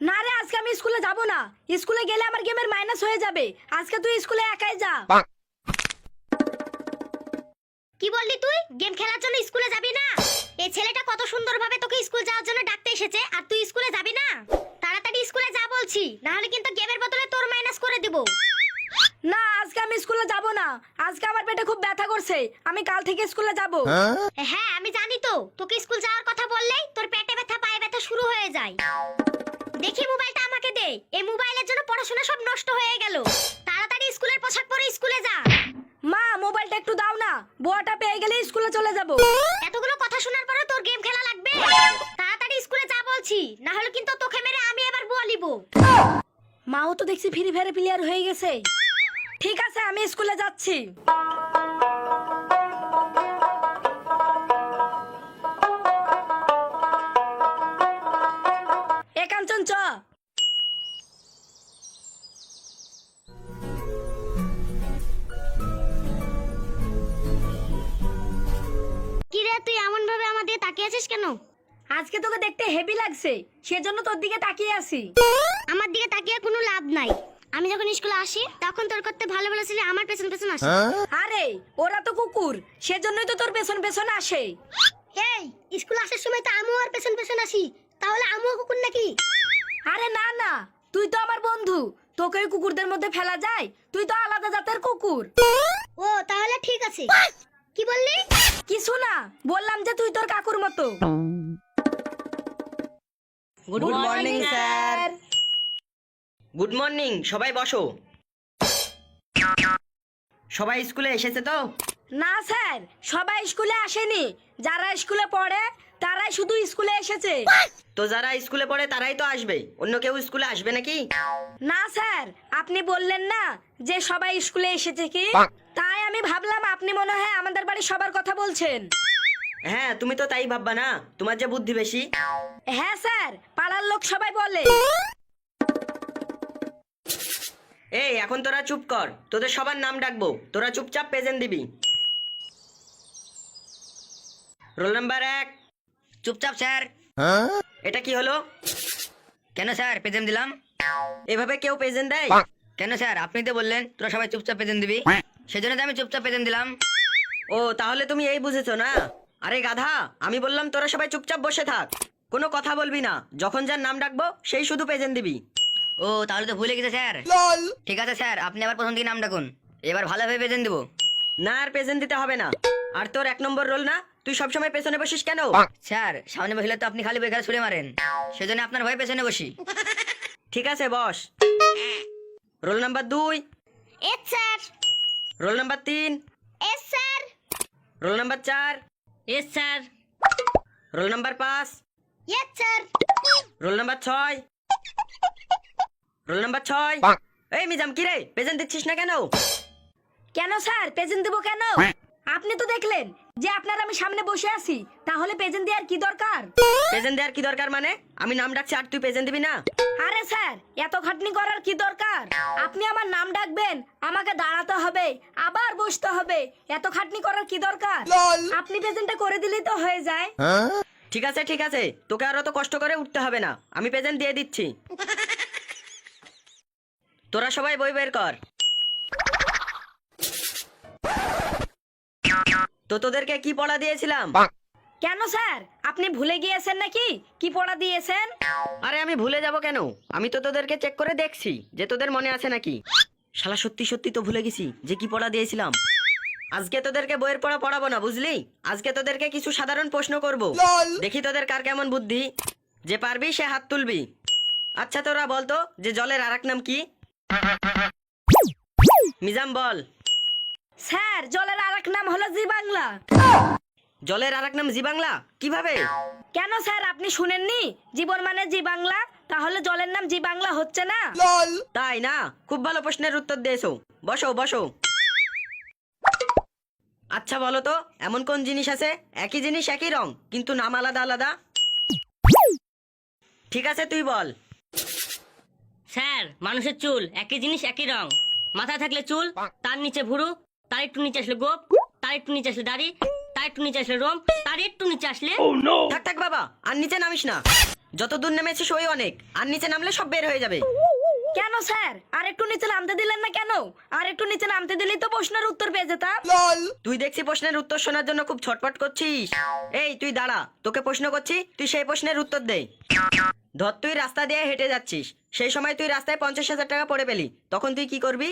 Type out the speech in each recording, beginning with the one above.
না রে, আজকে আমি স্কুলে যাব না। স্কুলে গেলে আমার গেমের মাইনাস হয়ে যাবে। আজকে তুই স্কুলে একাই যা। কি বললি তুই? গেম খেলার জন্য স্কুলে যাবি না? এই ছেলেটা কত সুন্দরভাবে তোকে স্কুল যাওয়ার জন্য ডাকতে এসেছে, আর তুই স্কুলে যাবি না? তাড়াতাড়ি স্কুলে যা বলছি, না হলে কিন্তু গেমের বদলে তোর মাইনাস করে দেব। না, আজকে আমি স্কুলে যাব না। আজকে আমার পেটে খুব ব্যথা করছে। আমি কাল থেকে স্কুলে যাব। হ্যাঁ আমি জানি তো, তোকে স্কুল যাওয়ার কথা বললেই তোর পেটে ব্যথা পায়ে ব্যথা শুরু হয়ে যায়। দেখি মোবাইলটা আমাকে দে। এই মোবাইলের জন্য পড়াশোনা সব নষ্ট হয়ে গেল। তাড়াতাড়ি স্কুলের পোশাক পরে স্কুলে যা। মা, মোবাইলটা একটু দাও না। বুয়াটা পেয়ে গেলে স্কুলে চলে যাব। এতগুলো কথা শোনার পরে তোর গেম খেলা লাগবে? তাড়াতাড়ি স্কুলে যা বলছি, না হলে কিন্তু তোকে মেরে আমি এবার বুয়া লিব। মাও তো দেখছি ফ্রি ফায়ারে প্লেয়ার হয়ে গেছে। ঠিক আছে, আমি স্কুলে যাচ্ছি। একাঞ্চন চ। কি রে, তুই এমন ভাবে আমার দিকে তাকিয়ে আছিস কেন? আজকে তোকে দেখতে হেভি লাগছে, সেজন্য তোর দিকে তাকিয়ে আছি। আমার দিকে তাকিয়ে কোনো লাভ নাই। আমি যখন স্কুলে আসি তখন তোর করতে ভালো ভালো ছেলে আমার পেছন পেছন আসে। আরে, ওরা তো কুকুর, সেজন্যই তো তোর পেছন পেছন আসে। এই, স্কুল আসার সময় তো আমিও আর পেছন পেছন আসি, তাহলে আমিও কুকুর নাকি? আরে না না, তুই তো আমার বন্ধু, তোকে ওই কুকুরদের মধ্যে ফেলা যায়? তুই তো আলাদা জাতের কুকুর। ও তাহলে ঠিক আছে। কি বললি? কিছু না, বললাম যে তুই তোর কাকুর মতো। Good morning sir. Good morning, সবাই বসো। সবাই স্কুলে এসেছে তো? না স্যার, সবাই স্কুলে আসেনি। যারা স্কুলে পড়ে তারাই শুধু স্কুলে এসেছে। তো যারা স্কুলে পড়ে তারাই তো আসবে, অন্য কেউ স্কুলে আসবে নাকি? না স্যার, আপনি বললেন না যে সবাই স্কুলে এসেছে কি, তাই আমি ভাবলাম আপনি মনে হয় আমাদের বাড়ির সবার কথা বলছেন। হ্যাঁ, তুমি তো তাই ভাববা না, তোমার যে বুদ্ধি বেশি। হ্যাঁ স্যার, পাড়ার লোক সবাই বলে। এই এখন তোরা চুপ কর, তোদের সবার নাম ডাকবো, তোরা চুপচাপ প্রেজেন্ট দিবি। Roll number 1। চুপচাপ স্যার। এটা কি হলো? কেন স্যার প্রেজেন্ট দিলাম? এভাবে কেউ প্রেজেন্ট দেয়? কেন স্যার, আপনি তো বললেন তোরা সবাই চুপচাপ প্রেজেন্ট দিবি, সেজন্য তো আমি চুপচাপ প্রেজেন্ট দিলাম। ও তাহলে তুমি এই বুঝেছো না? আরে গাধা, আমি বললাম তোরা সবাই চুপচাপ বসে থাক, কোনো কথা বলবি না, যখন যার নাম ডাকবো সেই শুধু প্রেজেন্ট দিবি। ও তাহলে তো ভুলে গেছে স্যার। ঠিক আছে স্যার, আপনি আবার প্রথম দিকে নাম ডাকুন, এবার ভালোভাবে প্রেজেন্ট দেবো। না, আর প্রেজেন্ট দিতে হবে না। আর তোর 1 নম্বর রোল না, তুই সবসময় পেছনে বসিস কেন? স্যার, সামনে বসলে তো আপনি খালি বেকার ছুড়ে মারেন, সেজন্য আপনার ভয়ে পেছনে বসি। ঠিক আছে boss. Roll number 2। Yes sir. Roll number 3। Yes sir. Roll number 4। Yes sir. Roll number 5। Yes sir. Roll number 6। Roll number 6। এই মিজাম, কি রে প্রেজেন্ট দিচ্ছিস না কেন? কেন স্যার, প্রেজেন্ট দেবো কেন? আপনি তো দেখলেন যে আপনার আমি সামনে বসে আছি, তাহলে প্রেজেন্ট দেওয়ার কি দরকার? প্রেজেন্ট দেওয়ার কি দরকার মানে? আমি নাম ডাকছি আর তুই প্রেজেন্ট দিবি না? আরে স্যার, এত খাটনি করার কি দরকার? আপনি আমার নাম ডাকবেন, আমাকে দাঁড়াতে হবে, আবার বসতে হবে, এত খাটনি করার কি দরকার? আপনি প্রেজেন্টটা করে দিলেই তো হয়ে যায়। ঠিক আছে ঠিক আছে, তোকে আর অত কষ্ট করে উঠতে হবে না, আমি প্রেজেন্ট দিয়ে দিচ্ছি। তোরা সবাই বই বের কর। তো তোদেরকে কি পড়া দিয়েছিলাম? কেন স্যার, আপনি ভুলে গিয়েছেন নাকি কি পড়া দিয়েছেন? আরে আমি ভুলে যাব কেন, আমি তো তোদেরকে চেক করে দেখছি যে তোদের মনে আছে নাকি। শালা সত্যি সত্যি তো ভুলে গেছি যে কি পড়া দিয়েছিলাম। আজকে তোদেরকে বইয়ের পড়া পড়াবো না, বুঝলি? আজকে তোদেরকে কিছু সাধারণ প্রশ্ন করব, দেখি তোদের কার কেমন বুদ্ধি। যে পারবি সে হাত তুলবি। আচ্ছা তোরা বলতো যে জলের আরেক নাম কি? মিজাম বল। স্যার, জলের আরেক নাম হলো জি বাংলা। জলের আরেক নাম জি বাংলা? কিভাবে? কেন স্যার, আপনি শুনেননি জীবন মানে জি বাংলা? তাহলে জলের নাম জি বাংলা হচ্ছে না? তাই না? খুব ভালো প্রশ্নের উত্তর দিয়েছো, বসো বসো। আচ্ছা বলো তো, এমন কোন জিনিস আছে একই জিনিস একই রং কিন্তু নাম আলাদা আলাদা? ঠিক আছে তুই বল। স্যার, মানুষের চুল একই জিনিস একই রং, মাথায় থাকলে চুল, তার নিচে ভুরু, তার একটু নিচে আসলে গোপ, তার একটু নিচে আসলে দাড়ি, তার একটু নিচে আসলে রোম, তার একটু নিচে আসলে থাক থাক বাবা, আর নিচে নামিস না। যত দূর নেমেছিস ওই অনেক, আর নিচে নামলে সব বের হয়ে যাবে। কেন স্যার আর একটু নিচে নামতে দিলেন না কেন? আর একটু নিচে নামতে দিলেই তো প্রশ্নের উত্তর পেয়ে যেতাম। তুই দেখছি প্রশ্নের উত্তর শোনার জন্য খুব ছটফট করছিস। এই তুই দাঁড়া, তোকে প্রশ্ন করছি, তুই সেই প্রশ্নের উত্তর দে। ধর তুই রাস্তা দিয়ে হেঁটে যাচ্ছিস, সেই সময় তুই রাস্তায় 50,000 টাকা পড়ে পেলি, তখন তুই কি করবি?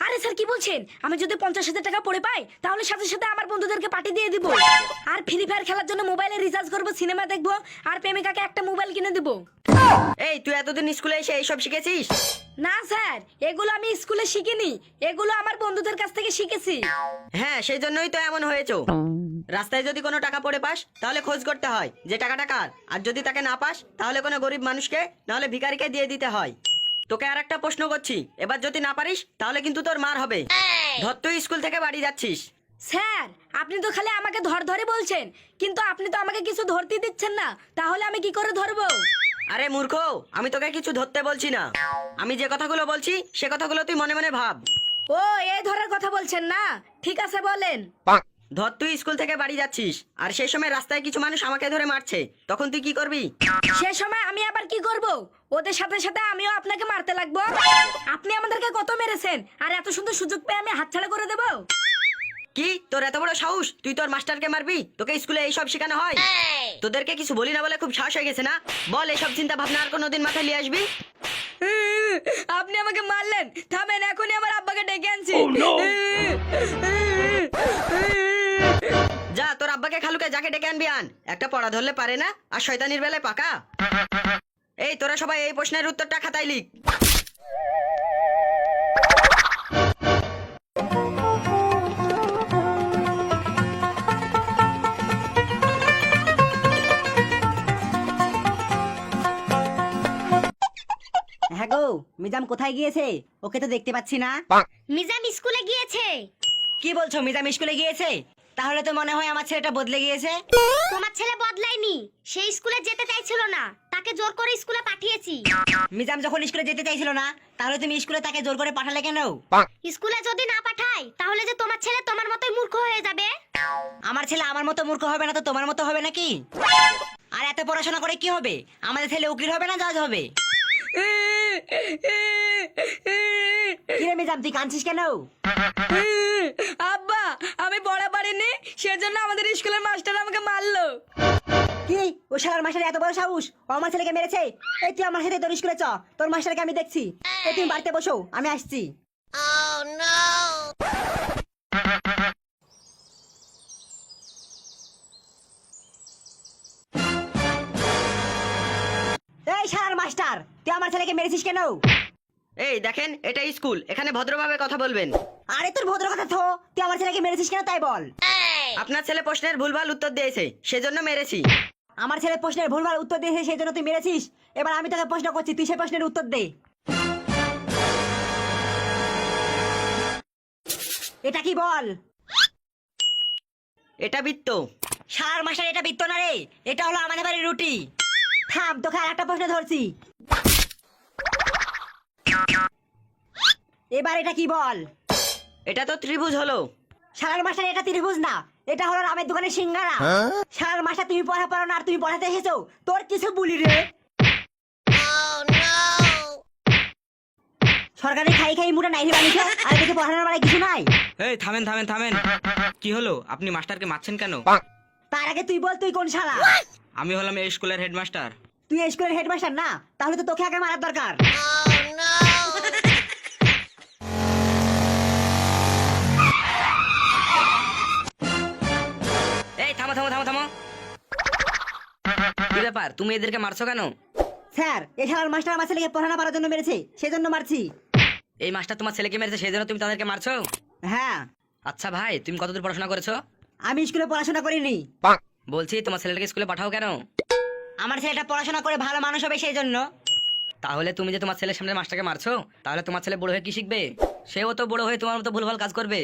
আরে স্যার কি বলছেন? আমি যদি 50,000 টাকা পড়ে পাই তাহলে সাথে সাথে আমার বন্ধুদেরকে পাঠিয়ে দিয়ে দিব। আর ফ্রি ফায়ার খেলার জন্য মোবাইলে রিচার্জ করব, সিনেমা দেখবো, আর প্রেমিকাকে একটা মোবাইল কিনে দেবো। এই তুই এতদিন স্কুলে এসে এইসব শিখেছিস? না স্যার, এগুলো আমি স্কুলে শিখিনি, এগুলো আমার বন্ধুদের কাছ থেকে শিখেছি। হ্যাঁ, সেই জন্যই তো এমন হয়েছে। রাস্তায় যদি কোনো টাকা পড়ে পাস তাহলে খোঁজ করতে হয় যে টাকাটা কার, আর যদি তাকে না পাস তাহলে কোনো গরিব মানুষকে নাহলে ভিখারিকে দিয়ে দিতে হয়। তোকে আর একটা প্রশ্ন করছি, এবার যদি না পারিস তাহলে কিন্তু তোর মার হবে। ধর তুই স্কুল থেকে বাড়ি যাচ্ছিস। স্যার আপনি তো খালি আমাকে ধর ধরে বলছেন, কিন্তু আপনি তো আমাকে কিছু ধরতে দিচ্ছেন না, তাহলে আমি কি করে ধরবো? আরে মূর্খ, আমি তোকে কিছু ধরতে বলছি না, আমি যে কথাগুলো বলছি সে কথাগুলো তুই মনে মনে ভাব। ও এই ধরার কথা বলছেন না, ঠিক আছে বলেন। ধর তুই স্কুল থেকে বাড়ি যাচ্ছিস, আর সেই সময় রাস্তায় কিছু মানুষ আমাকে ধরে মারছে, তখন তুই কি করবি? সে সময় আমি আবার কি করব? ওদের সাথে সাথে আমিও আপনাকে মারতে লাগবো? আপনি আমাদেরকে কত মেরেছেন, আর এত সুন্দর সুযোগ পেয়ে আমি হাতছাড়া করে দেবো? কি তোর এত বড় সাহস, তুই তোর মাস্টারকে মারবি? তোকে স্কুলে এইসব শেখানো হয়? তোদেরকে কিছু বলি না বলে খুব সাহস হয়ে গেছে না? বল, এইসব চিন্তা ভাবনা আর কোনোদিন মাথায় নিয়ে আসবি? আপনি আমাকে মারলেন, থামেন, এখনই আমার আব্বাকে ডেকে আনছি। যা তোর আব্বাকে খালুকে যাকে ডেকে আনবি আন, একটা পড়া ধরলে পারে না আর শয়তানির বেলায় পাকা। এই তোরা সবাই এই প্রশ্নের উত্তরটা খাতায় লিখ। হ্যাঁ গো, মিজাম কোথায় গিয়েছে? ওকে তো দেখতে পাচ্ছি না। মিজাম স্কুলে গিয়েছে। কি বলছো, মিজাম স্কুলে গিয়েছে? তাহলে তো মনে হয় আমার ছেলেটা বদলে গিয়েছে। তোমার ছেলে বদলায়নি, সে স্কুলে যেতে চাইছিল না, তাকে জোর করে স্কুলে পাঠিয়েছি। মিজাম যখন স্কুলে যেতে চাইছিল না, তাহলে তুমি স্কুলে তাকে জোর করে পাঠালে কেন? স্কুলে যদি না পাঠাই তাহলে যে তোমার ছেলে তোমার মতোই মূর্খ হয়ে যাবে। আমার ছেলে আমার মতো মূর্খ হবে না তো তোমার মতো হবে নাকি? আর এত পড়াশোনা করে কি হবে? আমাদের ছেলে উকিল হবে না জজ হবে? কিরে মিজাম, তুই কাঁদছিস কেন? আব্বা আমি পড়া পারিনি, সেজন্য আমাদের স্কুলের মাস্টার আমাকে মারলো। কি, ও শালার মাস্টার এত বড় সাহস, ও আমার ছেলেকে মেরেছে? এই তুই আমার সাথে তোর স্কুলে চ, তোর মাস্টারকে আমি দেখছি। এই তুমি বাড়িতে বসো, আমি আসছি। এই শালার মাস্টার, তুই আমার ছেলেকে মেরেছিস কেন? এই দেখেন, এটা স্কুল, এখানে ভদ্রভাবে কথা বলবেন। আরে তোর ভদ্র কথা তো, তুই আমার ছেলেকে মেরেছিস কেন তাই বল। আপনার ছেলে প্রশ্নের ভুলভাল উত্তর দিয়েছে, সেজন্য মেরেছি। আমার ছেলে প্রশ্নের ভুলভাল উত্তর দিয়েছে সেই জন্য তুই মেরেছিস? এবার আমি তোকে প্রশ্ন করছি, তুই সেই প্রশ্নের উত্তর দে। এটা কি বল? এটা বৃত্ত। শালার মাস্টার, এটা বৃত্ত না রে, এটা হলো আমাদের বাড়ির রুটি। থাম, তোকে আর একটা প্রশ্ন ধরছি, এবার এটা কি বল? এটা তো ত্রিভুজ হলো। শালার মাস্টার, এটা ত্রিভুজ না, এটা হলো রামের দোকানের সিঙ্গারা। শালার মাস্টার, তুমি পড়া পারো না আর তুমি পড়াতে এসেছো, তোর কিছু বলি রে। সরকারি খাই খাই মুড়ে নাইরে বানিয়েছো, আর কিছু পড়ানোর বেলায় কিছু নাই। এই থামেন থামেন থামেন, কি হলো? আপনি মাস্টারকে মারছেন কেন? তার আগে তুই বল, তুই কোন শালা? আমি হলাম এই স্কুলের হেডমাস্টার। তুই এই স্কুলের হেডমাস্টার না? তাহলে তো তোকে আগে মারার দরকার। এই থামো থামো থামো থামো। কি ব্যাপার, তুমি এদেরকে মারছো কেন? স্যার, এই শালার মাস্টার আমার ছেলেকে পড়ানো পারার জন্য মেরেছে, সেজন্য মারছি। এই মাস্টার তোমার ছেলেকে মেরেছে, সেই জন্য তুমি তাদেরকে মারছো? হ্যাঁ। আচ্ছা ভাই, তুমি কতদূর পড়াশোনা করেছো? আমি স্কুলে পড়াশোনা করিনি। বলছি তোমার ছেলেটাকে স্কুলে পাঠাও কেন? আমার ছেলেটা পড়াশোনা করে ভালো মানুষ হবে সেই জন্য। তাহলে তুমি যে তোমার ছেলের সামনে মাস্টারকে মারছো, তাহলে তোমার ছেলে বড় হয়ে কি শিখবে? সেও তো বড় হয়ে তোমার মতো ভুলভাল কাজ করবে,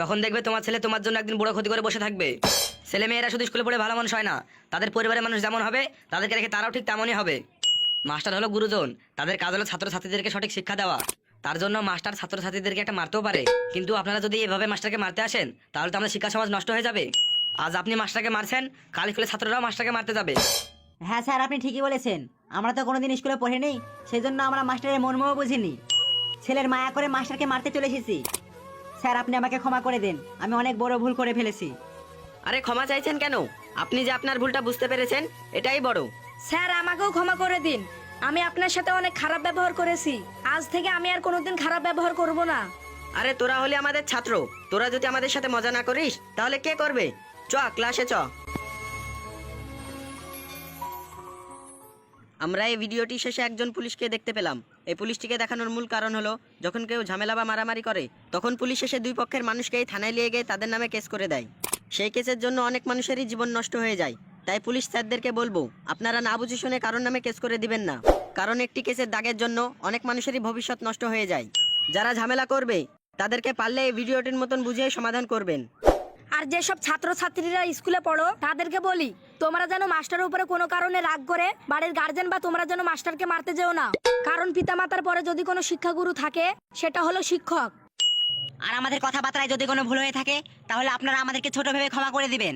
তখন দেখবে তোমার ছেলে তোমার জন্য একদিন বড় ক্ষতি করে বসে থাকবে। ছেলে মেয়েরা শুধু স্কুলে পড়ে ভালো মানুষ হয় না, তাদের পরিবারের মানুষ যেমন হবে তাদেরকে রেখে তারাও ঠিক তেমনই হবে। মাস্টার হলো গুরুজন, তাদের কাজ হলো ছাত্রছাত্রীদেরকে সঠিক শিক্ষা দেওয়া। তার জন্য মাস্টার ছাত্রছাত্রীদেরকে একটা মারতেও পারে, কিন্তু আপনারা যদি এভাবে মাস্টারকে মারতে আসেন তাহলে তো আমাদের শিক্ষা সমাজ নষ্ট হয়ে যাবে। আজ আপনি মাস্টারকে মারছেন, কাল স্কুলের ছাত্ররাও মাস্টারকে মারতে যাবে। হ্যাঁ স্যার, আপনি ঠিকই বলেছেন। আমরা তো কোনোদিন স্কুলে পড়িনি, সেই জন্য আমরা মাস্টারের মর্মও বুঝিনি। ছেলের মায়া করে মাস্টারকে মারতে চলে এসেছি। স্যার, আপনি আমাকে ক্ষমা করে দেন, আমি অনেক বড় ভুল করে ফেলেছি। আরে ক্ষমা চাইছেন কেন? আপনি যে আপনার ভুলটা বুঝতে পেরেছেন এটাই বড়। স্যার আমাকেও ক্ষমা করে দিন, আমি আপনার সাথে অনেক খারাপ ব্যবহার করেছি। আজ থেকে আমি আর কোনোদিন খারাপ ব্যবহার করব না। আরে তোরা হলে আমাদের ছাত্র, তোরা যদি আমাদের সাথে মজা না করিস তাহলে কে করবে? চ ক্লাসে চ। আমরা এই ভিডিওটি শেষে একজন পুলিশকে দেখতে পেলাম। এই পুলিশটিকে দেখানোর মূল কারণ হলো, যখন কেউ ঝামেলা বা মারামারি করে তখন পুলিশ এসে দুই পক্ষের মানুষকেই থানায় নিয়ে গিয়ে তাদের নামে কেস করে দেয়। সেই কেসের জন্য অনেক মানুষেরই জীবন নষ্ট হয়ে যায়। তাই পুলিশ স্যারদেরকে বলবো, আপনারা না বুঝে শুনে কারোর নামে কেস করে দিবেন না, কারণ একটি কেসের দাগের জন্য অনেক মানুষেরই ভবিষ্যৎ নষ্ট হয়ে যায়। যারা ঝামেলা করবে তাদেরকে পারলে এই ভিডিওটির মতন বুঝিয়ে সমাধান করবেন। আর যেসব ছাত্রছাত্রীরা স্কুলে পড়ো তাদেরকে বলি, তোমরা যেন মাস্টারের উপরে কোনো কারণে রাগ করে বাড়ির গার্জেন বা তোমরা যেন মাস্টারকে মারতে যেও না, কারণ পিতামাতার পরে যদি কোনো শিক্ষাগুরু থাকে সেটা হলো শিক্ষক। আর আমাদের কথাবার্তায় যদি কোনো ভুল হয়ে থাকে তাহলে আপনারা আমাদেরকে ছোট ভেবে ক্ষমা করে দিবেন।